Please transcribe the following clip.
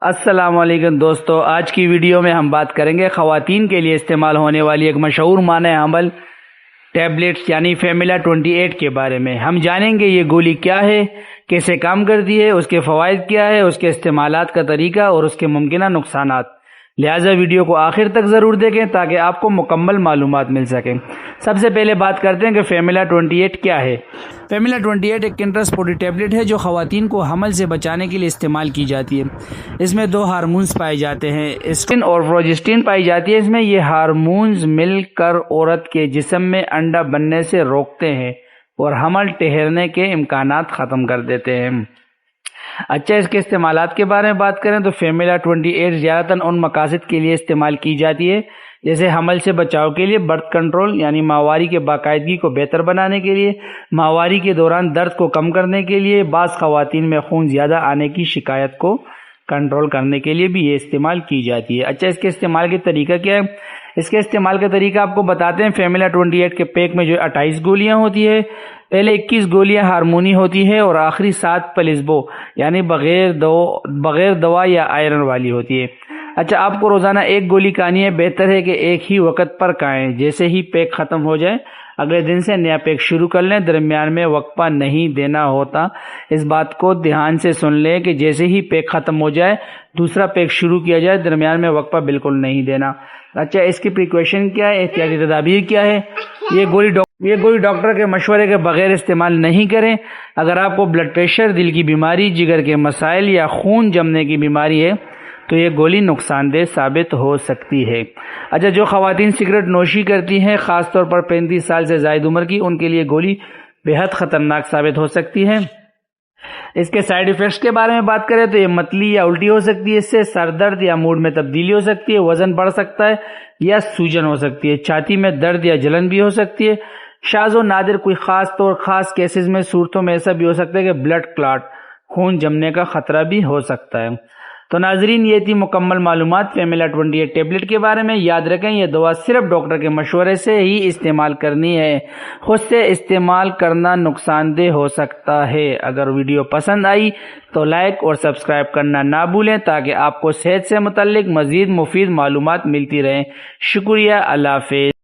السلام علیکم دوستو، آج کی ویڈیو میں ہم بات کریں گے خواتین کے لیے استعمال ہونے والی ایک مشہور مانع عمل ٹیبلٹس یعنی فیملا 28 کے بارے میں۔ ہم جانیں گے یہ گولی کیا ہے، کیسے کام کرتی ہے، اس کے فوائد کیا ہے، اس کے استعمالات کا طریقہ اور اس کے ممکنہ نقصانات۔ لہٰذا ویڈیو کو آخر تک ضرور دیکھیں تاکہ آپ کو مکمل معلومات مل سکیں۔ سب سے پہلے بات کرتے ہیں کہ فیملا 28 کیا ہے۔ فیملا 28 ایک کنٹراسپوٹی ٹیبلٹ ہے جو خواتین کو حمل سے بچانے کے لیے استعمال کی جاتی ہے۔ اس میں دو ہارمونز پائے جاتے ہیں، ایسٹروجن اور پروجسٹین پائی جاتی ہے۔ اس میں یہ ہارمونز مل کر عورت کے جسم میں انڈا بننے سے روکتے ہیں اور حمل ٹھہرنے کے امکانات ختم کر دیتے ہیں۔ اچھا، اس کے استعمالات کے بارے میں بات کریں تو فیملا 28 زیادہ تر ان مقاصد کے لیے استعمال کی جاتی ہے جیسے حمل سے بچاؤ کے لیے، برتھ کنٹرول یعنی ماہواری کے باقاعدگی کو بہتر بنانے کے لیے، ماہواری کے دوران درد کو کم کرنے کے لیے، بعض خواتین میں خون زیادہ آنے کی شکایت کو کنٹرول کرنے کے لیے بھی یہ استعمال کی جاتی ہے۔ اچھا، اس کے استعمال کا طریقہ کیا ہے؟ اس کے استعمال کا طریقہ آپ کو بتاتے ہیں۔ فیملا 28 کے پیک میں جو 28 گولیاں ہوتی ہے، پہلے 21 گولیاں ہارمونی ہوتی ہے اور آخری 7 پلیسبو یعنی بغیر دوا یا آئرن والی ہوتی ہے۔ اچھا، آپ کو روزانہ ایک گولی کھانی ہے۔ بہتر ہے کہ ایک ہی وقت پر کھائیں، جیسے ہی پیک ختم ہو جائے اگلے دن سے نیا پیک شروع کر لیں، درمیان میں وقفہ نہیں دینا ہوتا۔ اس بات کو دھیان سے سن لیں کہ جیسے ہی پیک ختم ہو جائے دوسرا پیک شروع کیا جائے، درمیان میں وقفہ بالکل نہیں دینا۔ اچھا، اس کی پریکویشن کیا ہے، احتیاطی تدابیر کیا ہے؟ یہ گولی ڈاکٹر کے مشورے کے بغیر استعمال نہیں کریں۔ اگر آپ کو بلڈ پریشر، دل کی بیماری، جگر کے مسائل یا خون جمنے کی بیماری ہے تو یہ گولی نقصان دہ ثابت ہو سکتی ہے۔ اچھا، جو خواتین سگریٹ نوشی کرتی ہیں، خاص طور پر 35 سال سے زائد عمر کی، ان کے لیے گولی بہت خطرناک ثابت ہو سکتی ہے۔ اس کے سائیڈ ایفیکٹس کے بارے میں بات کریں تو یہ متلی یا الٹی ہو سکتی ہے، اس سے سر درد یا موڈ میں تبدیلی ہو سکتی ہے، وزن بڑھ سکتا ہے یا سوجن ہو سکتی ہے، چھاتی میں درد یا جلن بھی ہو سکتی ہے۔ شاذ و نادر کوئی خاص کیسز میں، صورتوں میں ایسا بھی ہو سکتا ہے کہ بلڈ کلاٹ، خون جمنے کا خطرہ بھی ہو سکتا ہے۔ تو ناظرین، یہ تھی مکمل معلومات فیملا 28 ٹیبلٹ کے بارے میں۔ یاد رکھیں، یہ دوا صرف ڈاکٹر کے مشورے سے ہی استعمال کرنی ہے، خود سے استعمال کرنا نقصان دہ ہو سکتا ہے۔ اگر ویڈیو پسند آئی تو لائک اور سبسکرائب کرنا نہ بھولیں تاکہ آپ کو صحت سے متعلق مزید مفید معلومات ملتی رہیں۔ شکریہ، اللہ حافظ۔